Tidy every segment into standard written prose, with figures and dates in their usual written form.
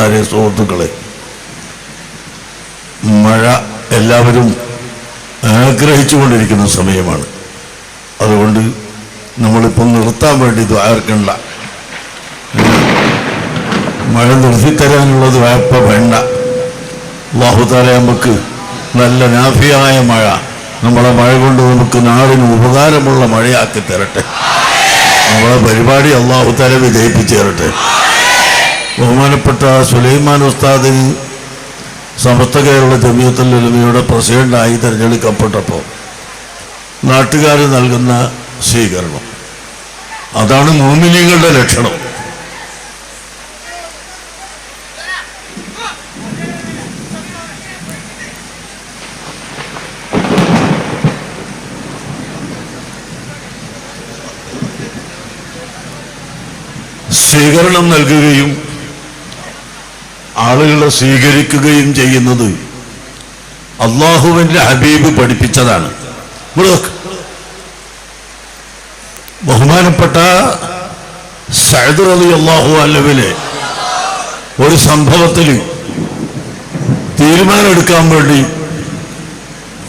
തങ്ങന്മാരെ, സുഹൃത്തുക്കളെ, മഴ എല്ലാവരും ആഗ്രഹിച്ചുകൊണ്ടിരിക്കുന്ന സമയമാണ്. അതുകൊണ്ട് നമ്മളിപ്പം നിർത്താൻ വേണ്ടി ദ്വാരക്കണ്ട. മഴ നിർത്തിത്തരാനുള്ളത് വായ്പ വേണ്ട. അല്ലാഹു തആല നമുക്ക് നല്ല നാഫിയായ മഴ, നമ്മളെ മഴ കൊണ്ട് നമുക്ക് നാടിന് ഉപകാരമുള്ള മഴയാക്കി തരട്ടെ. നമ്മളെ പരിപാടി അല്ലാഹു തആല വിജയിപ്പിച്ചു തരട്ടെ. ബഹുമാനപ്പെട്ട സുലൈമാൻ ഉസ്താദിന് സമസ്ത കേരള ജമിയത്തുൽ ഉലമയുടെ പ്രസിഡന്റായി തിരഞ്ഞെടുക്കപ്പെട്ടപ്പോൾ നാട്ടുകാർ നൽകുന്ന സ്വീകരണം, അതാണ് മുഅ്മിനീങ്ങളുടെ ലക്ഷണം. സ്വീകരണം നൽകുകയും ആളുകളെ സ്വീകരിക്കുകയും ചെയ്യുന്നത് അല്ലാഹുവിൻ്റെ ഹബീബ് പഠിപ്പിച്ചതാണ്. ബഹുമാനപ്പെട്ട സഅദ് റളിയല്ലാഹു അൻഹുവിനെ ഒരു സംഭവത്തിൽ തീരുമാനമെടുക്കാൻ വേണ്ടി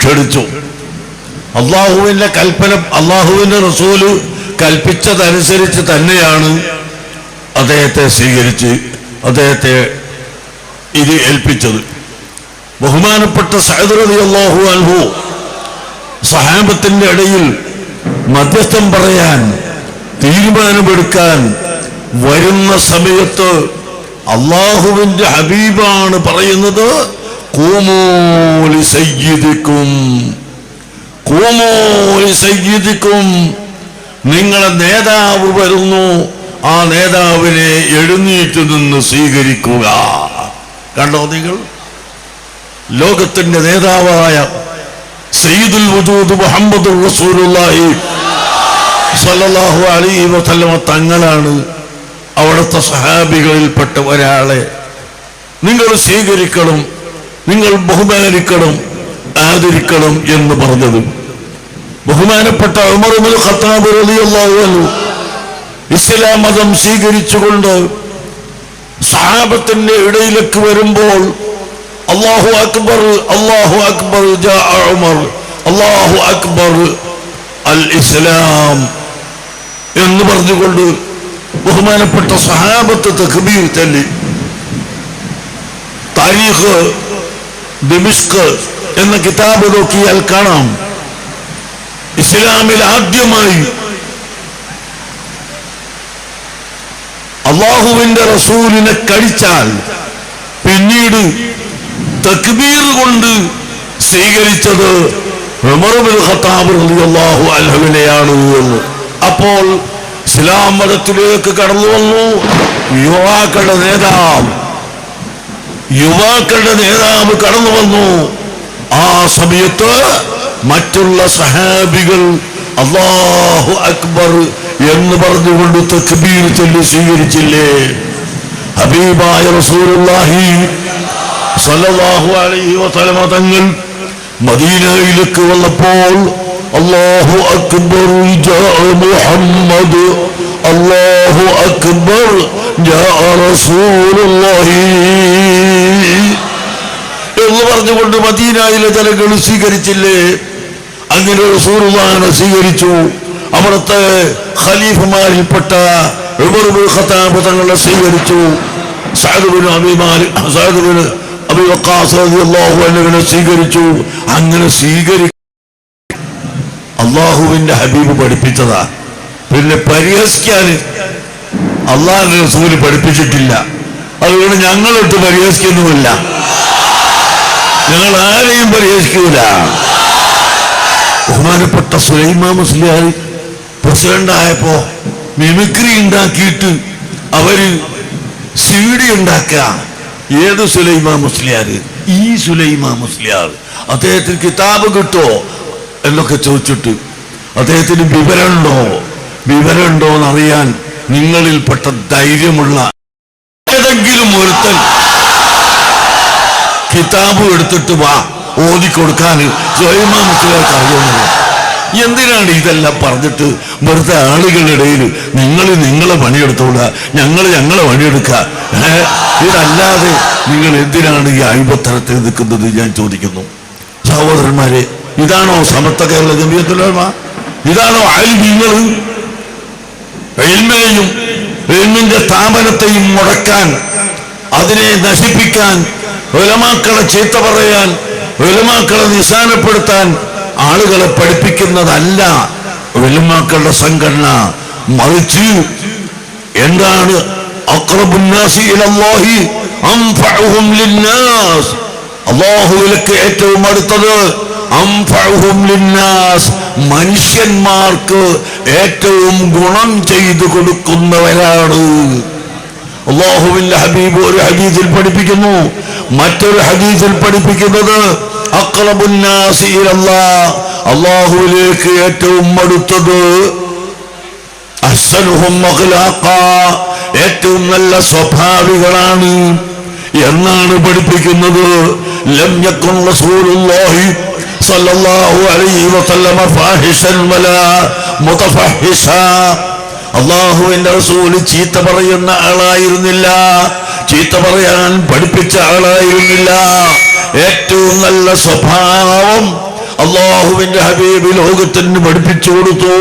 ക്ഷണിച്ചു. അല്ലാഹുവിൻ്റെ കൽപ്പന, അല്ലാഹുവിൻ്റെ റസൂല് കൽപ്പിച്ചതനുസരിച്ച് തന്നെയാണ് അദ്ദേഹത്തെ സ്വീകരിച്ച് അദ്ദേഹത്തെ ഇത് ഏൽപ്പിച്ചത്. ബഹുമാനപ്പെട്ട സഅദ് റളിയല്ലാഹു അൻഹു സഹാബത്തിന്റെ ഇടയിൽ മധ്യസ്ഥം പറയാൻ, തീരുമാനമെടുക്കാൻ വരുന്ന സമയത്ത് അല്ലാഹുവിന്റെ ഹബീബാണ് പറയുന്നത്, ഖൂമൂ ലിസയ്യിദിക്കും, ഖൂമൂ ലിസയ്യിദിക്കും, നിങ്ങളെ നേതാവ് വരുന്നു, ആ നേതാവിനെ എഴുന്നേറ്റ് നിന്ന് സ്വീകരിക്കുക. കണ്ടോ നിങ്ങൾ, ലോകത്തിന്റെ നേതാവായ സയ്യിദുൽ വജൂദ് മുഹമ്മദുർ റസൂലുള്ളാഹി സ്വല്ലല്ലാഹു അലൈഹി വസല്ലമ തങ്ങളാണ് അവിടുത്തെ സഹാബികളിൽപ്പെട്ട ഒരാളെ നിങ്ങൾ സ്വീകരിക്കണം, നിങ്ങൾ ബഹുമാനിക്കണം, ആദരിക്കണം എന്ന് പറഞ്ഞത്. ബഹുമാനപ്പെട്ട ഉമർ ഇബ്നുൽ ഖത്താബ് റളിയല്ലാഹു അൻഹു ഇസ്ലാം മതം സ്വീകരിച്ചുകൊണ്ട് സഹാബത്തിന്റെ ഇടയിലേക്ക് വരുമ്പോൾ അല്ലാഹു അക്ബർ, അല്ലാഹു അക്ബർ, ജാ ഉമർ, അല്ലാഹു അക്ബർ അൽ ഇസ്ലാം എന്ന് പറഞ്ഞുകൊണ്ട് ബഹുമാനപ്പെട്ട സഹാബത്ത് തക്ബീർ ചൊല്ലി. താരീഖ് ദിമിഷ്ക് എന്ന കിതാബ് നോക്കിയാൽ കാണാം, ഇസ്ലാമിൽ ആദ്യമായി അല്ലാഹുവിന്റെ റസൂലിനെ കഴിച്ചാൽ പിന്നീട് തക്ബീർ കൊണ്ട് സ്വീകരിച്ചത് ഉമർ ഇബ്നുൽ ഖത്താബ് റളിയല്ലാഹു അൻഹുവിനെയാണ് എന്ന്. അപ്പോൾ ഇസ്ലാം മതത്തിലേക്ക് കടന്നു വന്നു യുവാക്കളുടെ നേതാവ് കടന്നു വന്നു. ആ സമയത്ത് മറ്റുള്ള സഹാബികൾ അല്ലാഹു അക്ബർ എന്ന് പറഞ്ഞുകൊണ്ട് തക്ബീർ ചൊല്ലി സ്വീകരിച്ചില്ലേ? ഹബീബായ റസൂലുള്ളാഹി സ്വല്ലല്ലാഹു അലൈഹി വസല്ലമ തങ്ങൾ മദീനയിലേക്ക് വന്നപ്പോൾ അല്ലാഹു അക്ബർ ജാ മുഹമ്മദ്, അല്ലാഹു അക്ബർ ജാ റസൂലുള്ളാഹി എന്ന് പറഞ്ഞുകൊണ്ട് മദീനയിലെ ജനങ്ങൾ സ്വീകരിച്ചില്ലേ? അങ്ങനെ റസൂലുള്ളാഹിനെ സ്വീകരിച്ചു. അവിടുത്തെ ഖലീഫമാരിൽപ്പെട്ട ഉമർ ഇബ്നുൽ ഖത്താബ് തങ്ങളെ സ്വീകരിച്ചു. സഅദ് ഇബ്നു അബീ വഖാസ് റളിയല്ലാഹു അൻഹുവിനെ സ്വീകരിച്ചു. അങ്ങനെ അല്ലാഹുവിന്റെ ഹബീബ് പഠിപ്പിച്ചതാ. പിന്നെ പരിഹസിക്കാൻ അല്ലാഹുവിന്റെ റസൂല് പഠിപ്പിച്ചിട്ടില്ല. അതുകൊണ്ട് ഞങ്ങളിട്ട് പരിഹസിക്കുന്നുമില്ല, ഞങ്ങൾ ആരെയും പരിഹസിക്കൂല. ബഹുമാനപ്പെട്ട സുലൈമാൻ മുസ്ലിയാർ പ്രസിഡന്റായപ്പോ മിമിക്രി ഉണ്ടാക്കിയിട്ട് അവര് CD ഉണ്ടാക്കുക. ഏത് സുലൈമാൻ മുസ്ലിയാർ? ഈ സുലൈമാൻ മുസ്ലിയാർ. അദ്ദേഹത്തിന് കിതാബ് കിട്ടോ എന്നൊക്കെ ചോദിച്ചിട്ട് അദ്ദേഹത്തിന് വിവരമുണ്ടോ എന്നറിയാൻ നിങ്ങളിൽപ്പെട്ട ധൈര്യമുള്ള ഏതെങ്കിലും ഒരുത്തൻ കിതാബ് എടുത്തിട്ട് വാ, ഓതിക്കൊടുക്കാൻ സുലൈമാൻ മുസ്ലിയാർക്ക് അറിയുന്നില്ല. എന്തിനാണ് ഇതെല്ലാം പറഞ്ഞിട്ട് വെറുതെ ആളുകളുടെ ഇടയിൽ നിങ്ങളെ പണിയെടുത്തോളാ, ഞങ്ങളെ പണിയെടുക്കുക? ഇതല്ലാതെ നിങ്ങൾ എന്തിനാണ് ഈ അഴിബത്തരത്തിൽ നിൽക്കുന്നത് ഞാൻ ചോദിക്കുന്നു. സഹോദരന്മാരെ, ഇതാണോ സമത്വ കേരള ജമിയത്തുൽ ഉലമ? ഇതാണോ ആലിമീങ്ങൾ? ഇൽമിനെയും ഇൽമിന്റെ സ്ഥാപനത്തെയും മുടക്കാൻ, അതിനെ നശിപ്പിക്കാൻ, ഉലമാക്കളെ ചീത്ത പറയാൻ, ഉലമാക്കളെ നിസാനപ്പെടുത്താൻ ആളുകളെ പഠിപ്പിക്കുന്നതല്ല ഉലമാക്കളുടെ സംഘടന. മറിച്ച് എന്താണ്? അഖ്റബുന്നാസി ഇലല്ലാഹി അൻഫഉഹും ലിന്നാസ്. അല്ലാഹുവിലേക്ക് ഏറ്റവും അടുത്തത് അൻഫഉഹും ലിന്നാസ്, മനുഷ്യന്മാർക്ക് ഏറ്റവും ഗുണം ചെയ്തു കൊടുക്കുന്നവരാണ്. അല്ലാഹുവിന്റെ ഹബീബ് ഒരു ഹദീസിൽ പഠിപ്പിക്കുന്നു, മറ്റൊരു ഹദീസിൽ പഠിപ്പിക്കുന്നത് അഖ്റബുന്നാസി ഇലല്ലാഹ്, അല്ലാഹുവിലേക്ക് ഏറ്റവും അടുത്തത് അഹ്സനുഹും അഖ്ലാഖാ, ഏറ്റവും നല്ല സ്വഭാവികളാണ് എന്നാണ് പഠിപ്പിക്കുന്നത്. ലം യകുൻ റസൂലുള്ളാഹി സ്വല്ലല്ലാഹു അലൈഹി വസല്ലമ ഫാഹിഷൻ വലാ മുതഫഹിഷാ. അല്ലാഹുവിന്റെ റസൂൽ ചീത്ത പറയുന്ന ആളായിരുന്നില്ല, ചീത്ത പറയാൻ പഠിപ്പിച്ച ആളായിരുന്നില്ല. ഏറ്റവും നല്ല സ്വഭാവം അല്ലാഹുവിന്റെ ഹബീബ് ലോകത്തിന് പഠിപ്പിച്ചു കൊടുത്തു.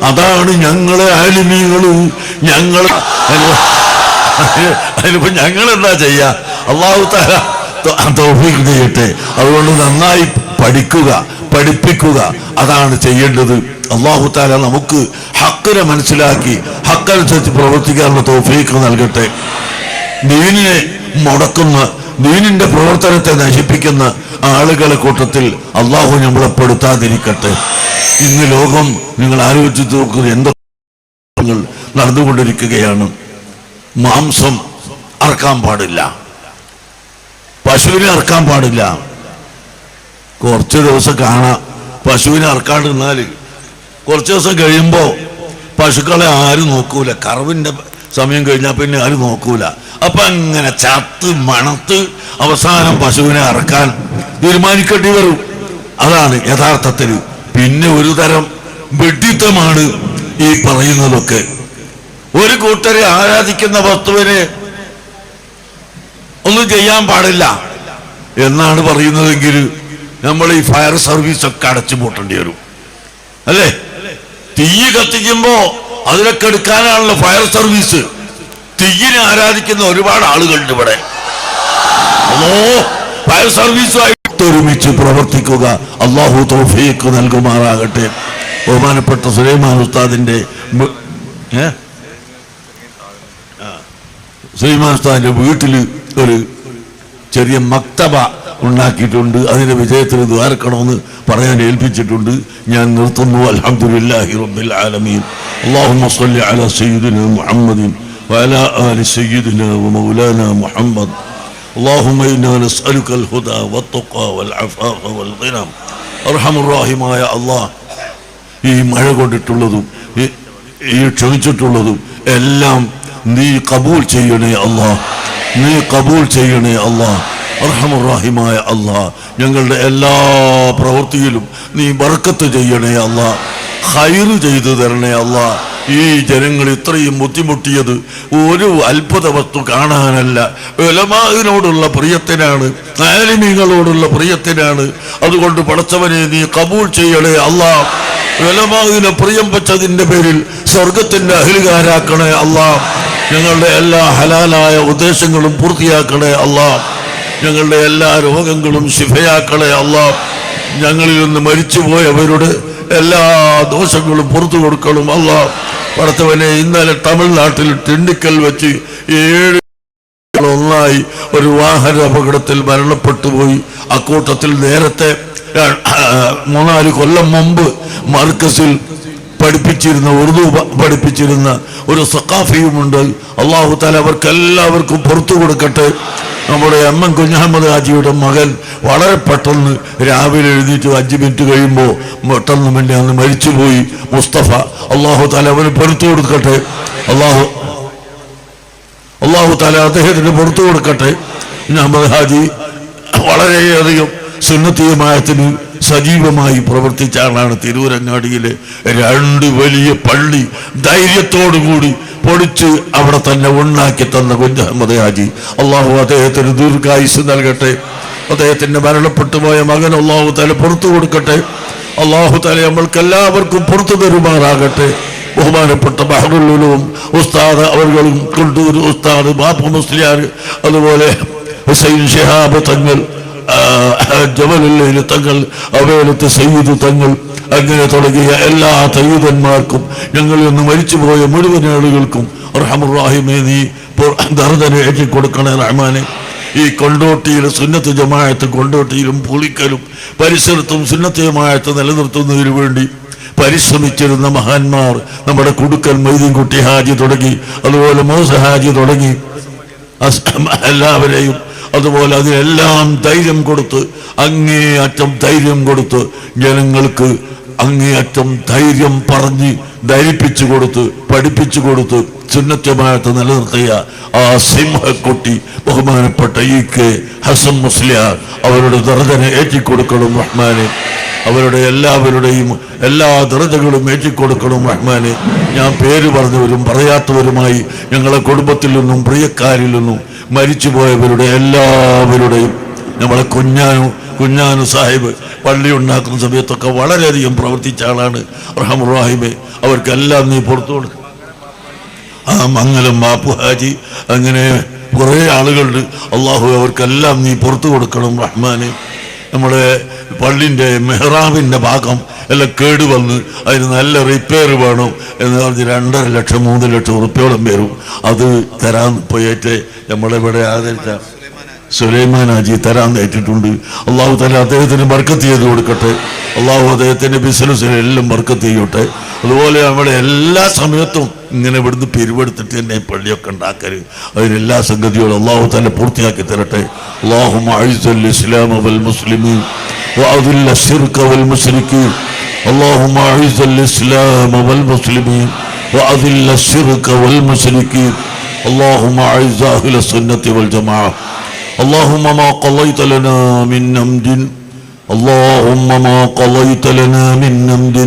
അതാണ് ഞങ്ങളെ ആലിമീങ്ങള്. അതിനിപ്പോ ഞങ്ങൾ എന്താ ചെയ്യാ? അല്ലാഹു തആല തൗഫീഖ് ചെയ്യട്ടെ. അതുകൊണ്ട് നന്നായി പഠിക്കുക, പഠിപ്പിക്കുക, അതാണ് ചെയ്യേണ്ടത്. അല്ലാഹു തആല നമുക്ക് ഹക്കിനെ മനസ്സിലാക്കി ഹക്കനുസരിച്ച് പ്രവർത്തിക്കാനുള്ള തൗഫീഖ് നൽകട്ടെ. ദീനിനെ മുടക്കുന്ന, ദീനിന്റെ പ്രവർത്തനത്തെ നശിപ്പിക്കുന്ന ആളുകളെ കൂട്ടത്തിൽ അള്ളാഹു നമ്മളെ പെടുത്താതിരിക്കട്ടെ. ഇന്ന് ലോകം നിങ്ങൾ ആലോചിച്ച് നോക്കുക, എന്തൊക്കെ നടന്നുകൊണ്ടിരിക്കുകയാണ്. മാംസം അറക്കാൻ പാടില്ല, പശുവിനെ അറക്കാൻ പാടില്ല. കുറച്ച് ദിവസം കാണാം പശുവിനെ അറക്കാണ്ട് നിന്നാൽ കുറച്ച് ദിവസം കഴിയുമ്പോ പശുക്കളെ ആരും നോക്കൂല. കറവിന്റെ സമയം കഴിഞ്ഞാൽ പിന്നെ ആരും നോക്കൂല. അപ്പൊ അങ്ങനെ ചത്ത് മണത്ത് അവസാനം പശുവിനെ അറക്കാൻ തീരുമാനിക്കേണ്ടി വരും. അതാണ് യഥാർത്ഥത്തിൽ. പിന്നെ ഒരു തരം വെഡിത്തമാണ് ഈ പറയുന്നതൊക്കെ. ഒരു കൂട്ടരെ ആരാധിക്കുന്ന വസ്തുവിനെ ഒന്നും ചെയ്യാൻ പാടില്ല എന്നാണ് പറയുന്നതെങ്കിൽ നമ്മൾ ഈ ഫയർ സർവീസ് ഒക്കെ അടച്ചു പൂട്ടേണ്ടി വരും, അല്ലേ? തീ കത്തിക്കുമ്പോ അതിലൊക്കെ എടുക്കാനാണല്ലോ ഫയർ സർവീസ്. തീയിനെ ആരാധിക്കുന്ന ഒരുപാട് ആളുകളുണ്ട് ഇവിടെ. ഫയർ സർവീസുമായിട്ട് ഒരുമിച്ച് പ്രവർത്തിക്കുക. അല്ലാഹു തൗഫീഖ് നൽകുമാറാകട്ടെ. ബഹുമാനപ്പെട്ട സുലൈമാൻ ഉസ്താദിന്റെ സുലൈമാൻ ഉസ്താദിന്റെ വീട്ടിൽ ഒരു ചെറിയ മക്തബ ഉണ്ടാക്കിയിട്ടുണ്ട്. അതിന്റെ വിജയത്തിന് ദ്വാരക്കണമെന്ന് പറയാൻ ഏൽപ്പിച്ചിട്ടുണ്ട്. ഞാൻ നിർത്തുന്നു. അൽഹംദുലില്ലാഹി റബ്ബിൽ ആലമീൻ. അല്ലാഹുമ്മ സ്വല്ലി അലാ സയ്യിദിനാ മുഹമ്മദിൻ വഅലാ ആലി സയ്യിദിനാ വമൗലാനാ മുഹമ്മദ്. اللهم إنا نسألك الهدى والتقى والعفاف والغنى. അർഹമുർ റഹീമായ അല്ലാഹ്, ഈ മഴ കൊണ്ടിട്ടുള്ളതും ഈ ക്ഷണിച്ചിട്ടുള്ളതും എല്ലാം നീ കബൂൽ ചെയ്യണേ അല്ലാഹ്, നീ കബൂൽ ചെയ്യണേ അല്ലാഹ്. അർഹമുർ റഹീമായ അല്ലാഹ്, ഞങ്ങളുടെ എല്ലാ പ്രവൃത്തിയിലും നീ ബർക്കത്ത് ചെയ്യണേ അല്ലാഹ്, ഖൈർ ചെയ്തു തരണേ അല്ലാഹ്. ഈ ജനങ്ങൾ ഇത്രയും ബുദ്ധിമുട്ടിയത് ഒരു അത്ഭുത വസ്തു കാണാനല്ല, ഉലമാഇനോടുള്ള പ്രിയത്തിനാണ്, ആലിമീങ്ങളോടുള്ള പ്രിയത്തിനാണ്. അതുകൊണ്ട് പടച്ചവനെ നീ കബൂൽ ചെയ്യണേ അല്ലാഹ്. ഉലമാഇനെ പ്രിയം വെച്ചതിന്റെ പേരിൽ സ്വർഗത്തിന്റെ അഹ്ലുകാരാക്കണേ അല്ലാഹ്. ഞങ്ങളുടെ എല്ലാ ഹലാലായ ഉദ്ദേശങ്ങളും പൂർത്തിയാക്കണേ അല്ലാഹ്. ഞങ്ങളുടെ എല്ലാ രോഗങ്ങളും ശിഫയാക്കണേ അല്ലാഹ്. ഞങ്ങളിൽ നിന്ന് മരിച്ചുപോയവരുടെ എല്ലാ ദോഷങ്ങളും പുറത്തു കൊടുക്കണം അല്ലാഹ്. പടച്ചവനെ, ഇന്നലെ തമിഴ്നാട്ടിൽ തിണ്ടിക്കൽ വെച്ച് 7 ഒന്നായി ഒരു വാഹന അപകടത്തിൽ മരണപ്പെട്ടു പോയി. അക്കൂട്ടത്തിൽ നേരത്തെ 3-4 കൊല്ലം മുമ്പ് മർക്കസിൽ പഠിപ്പിച്ചിരുന്ന, ഉറുദു പഠിപ്പിച്ചിരുന്ന ഒരു സഖാഫിയുമുണ്ട്. അല്ലാഹു തആല അവർക്കെല്ലാവർക്കും പുറത്തു കൊടുക്കട്ടെ. നമ്മുടെ എം കുഞ്ഞഹമ്മദ് ഹാജിയുടെ മകൻ വളരെ പെട്ടെന്ന് രാവിലെ എഴുന്നേറ്റ് 5 മിനിറ്റ് കഴിയുമ്പോൾ പെട്ടെന്ന് വേണ്ടി അന്ന് മരിച്ചുപോയി. മുസ്തഫ, അല്ലാഹു തആല അവന് പുറത്തു കൊടുക്കട്ടെ. അല്ലാഹു തആല അദ്ദേഹത്തിന് പുറത്തു കൊടുക്കട്ടെ. മുഹമ്മദ് ഹാജി വളരെയധികം സുന്നത്തിയമായത്തിന് സജീവമായി പ്രവർത്തിച്ച ആളാണ്. തിരൂരങ്ങാടിയിലെ 2 വലിയ പള്ളി ധൈര്യത്തോടുകൂടി പൊടിച്ച് അവിടെ തന്നെ ഉണ്ടാക്കി തന്ന കുഞ്ഞ് അഹമ്മദ് ഹാജി, അള്ളാഹു അദ്ദേഹത്തിന് ദീർഘായുസ് നൽകട്ടെ. അദ്ദേഹത്തിന്റെ മരണപ്പെട്ടു പോയ മകൻ അള്ളാഹു തആല പുറത്തു കൊടുക്കട്ടെ. അള്ളാഹു തആല നമ്മൾക്ക് എല്ലാവർക്കും പുറത്തു തരുമാറാകട്ടെ. ബഹുമാനപ്പെട്ട ബഹറുൽ ഉലൂം ഉസ്താദ് അവർകളും കൊണ്ടൂർ ഉസ്താദ് ബാപ്പു മുസ്ലിയാർ, അതുപോലെ ഹുസൈൻ ശിഹാബ് തങ്ങൾ, ജമലുൽ തങ്ങൾ, അവേലത്ത് സയ്യിദ് തങ്ങൾ, അങ്ങനെ തുടങ്ങിയ എല്ലാ തയ്യിദന്മാർക്കും ഞങ്ങളിൽ നിന്ന് മരിച്ചുപോയ മുഴുവൻ ആളുകൾക്കും അർഹമർ റഹീമേ നീ ദർദനെ ഏറ്റിക്കൊടുക്കണേ റഹ്മാനെ. ഈ കൊണ്ടോട്ടിയിൽ സുന്നത്ത് ജമാഅത്ത് കൊണ്ടോട്ടിയിലും പുളിക്കലും പരിസരത്തും സുന്നത്ത് ജമാഅത്ത് നിലനിർത്തുന്നതിനു വേണ്ടി പരിശ്രമിച്ചിരുന്ന മഹാന്മാർ, നമ്മുടെ കുടുക്കൽ മൊയ്തീൻകുട്ടി ഹാജി തുടങ്ങി, അതുപോലെ മൂസ ഹാജി തുടങ്ങി എല്ലാവരെയും, അതുപോലെ അതിനെല്ലാം ധൈര്യം കൊടുത്ത്, അങ്ങേയറ്റം ധൈര്യം കൊടുത്ത്, ജനങ്ങൾക്ക് അങ്ങേയറ്റം ധൈര്യം പറഞ്ഞ് ധരിപ്പിച്ചു കൊടുത്ത്, പഠിപ്പിച്ചു കൊടുത്ത് സുന്നത്ത് ജമാഅത്ത് നിലനിർത്തിയ ആ സിംഹക്കുട്ടി ബഹുമാനപ്പെട്ട ഇ.കെ. ഹസൻ മുസ്ലിയാർ, അവരുടെ ദർജനെ ഏറ്റിക്കൊടുക്കണം റഹ്മാനെ. അവരുടെ എല്ലാവരുടെയും എല്ലാ ദർജകളും ഏറ്റിക്കൊടുക്കണം റഹ്മാനെ. ഞാൻ പേര് പറഞ്ഞവരും പറയാത്തവരുമായി ഞങ്ങളെ കുടുംബത്തിൽ നിന്നും പ്രിയക്കാരിൽ നിന്നും മരിച്ചുപോയവരുടെ എല്ലാവരുടെയും, നമ്മളെ കുഞ്ഞാനു സാഹിബ് പള്ളി ഉണ്ടാക്കുന്ന സമയത്തൊക്കെ വളരെയധികം പ്രവർത്തിച്ച ആളാണ് റഹ്മാൻ റഹീമേ. അവർക്കെല്ലാം നീ പുറത്തു കൊടുക്കും. ആ മംഗലം ബാപ്പു ഹാജി, അങ്ങനെ കുറേ ആളുകളുണ്ട്. അള്ളാഹു അവർക്കെല്ലാം നീ പുറത്തു കൊടുക്കണം റഹ്മാനെ. നമ്മുടെ പള്ളിൻ്റെ മെഹ്റാബിൻ്റെ ഭാഗം എല്ലാം കേടുവന്ന് അതിന് നല്ല റിപ്പയർ വേണം എന്ന് പറഞ്ഞ് 2.5 ലക്ഷം 3 ലക്ഷം ഉറുപ്പ്യോളം വരും. അത് തരാൻ പോയിട്ട് നമ്മളിവിടെ ആദരിച്ച സുലൈമാൻ ഹാജി തരാൻ ഏറ്റിട്ടുണ്ട്. അള്ളാഹു തആല അദ്ദേഹത്തിന് ബർക്കത്ത് ചെയ്ത് കൊടുക്കട്ടെ. അള്ളാഹു അദ്ദേഹത്തിൻ്റെ ബിസിനസ്സിനെല്ലാം ബർക്കത്ത് ചെയ്യട്ടെ. അതുപോലെ നമ്മുടെ എല്ലാ സമയത്തും ഇങ്ങനെ ഇവിടുന്ന് പിരിവെടുത്തിട്ട് തന്നെ പള്ളിയൊക്കെ ഉണ്ടാക്കരുത്. അതിനെല്ലാ സംഗതികളും അള്ളാഹു തആല പൂർത്തിയാക്കി തരട്ടെ. അല്ലാഹുമ്മ അഇസ്സൽ ഇസ്ലാമ വൽ മുസ്ലിമീൻ വഅദില്ല ശിർക വൽ മുശ്രിക്കീൻ. അല്ലാഹുമ്മ അഇസ്സൽ ഇസ്ലാമ വൽ മുസ്ലിമീൻ വഅദില്ല ശിർക വൽ മുശ്രിക്കീൻ. അല്ലാഹുമ്മ അഇസ്സ അഹ്ല സുന്നത്തി വൽ ജമാഅ. اللهم ما قضيت لنا من نمد، اللهم ما قضيت لنا من نمد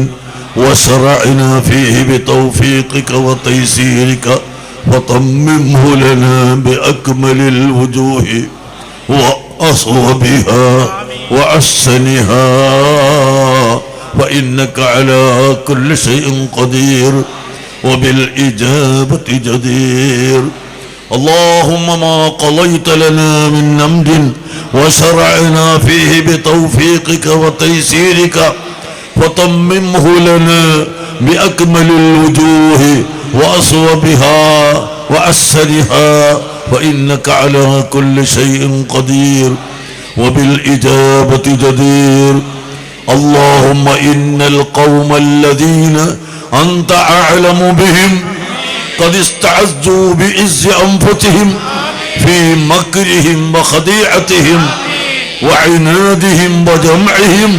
وشرعنا فيه بتوفيقك وتيسيرك وتممه لنا بأكمل الوجوه وأصوبها وأحسنها، فإنك على كل شيء قدير وبالإجابة جدير. اللهم ما قضيت لنا من نمد وشرعنا فيه بتوفيقك وتيسيرك وتممه لنا بأكمل الوجوه وأصوبها وأحسنها، فإنك على كل شيء قدير وبالإجابة جدير. اللهم إن القوم الذين أنت أعلم بهم قد استعزوا بعز أنفسهم في مكرهم وخديعتهم وعنادهم وجمعهم،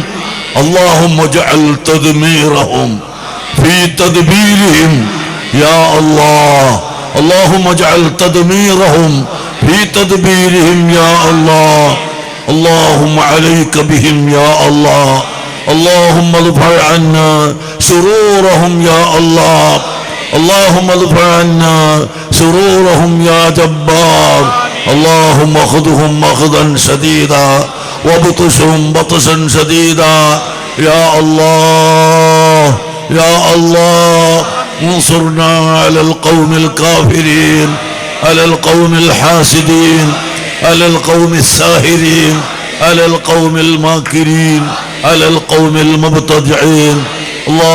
اللهم اجعل تدميرهم في تدبيرهم يا الله. اللهم اجعل تدميرهم في تدبيرهم يا الله. اللهم عليك بهم يا الله. اللهم ادفع عنا شرورهم يا الله. اللهم ادفع عنا شرورهم يا جبار. اللهم خذهم أخذا شديدا وبطشهم بطشا شديدا يا الله. يا الله انصرنا على القوم الكافرين، على القوم الحاسدين، على القوم الساهرين، على القوم الماكرين، على القوم المبتدعين. الله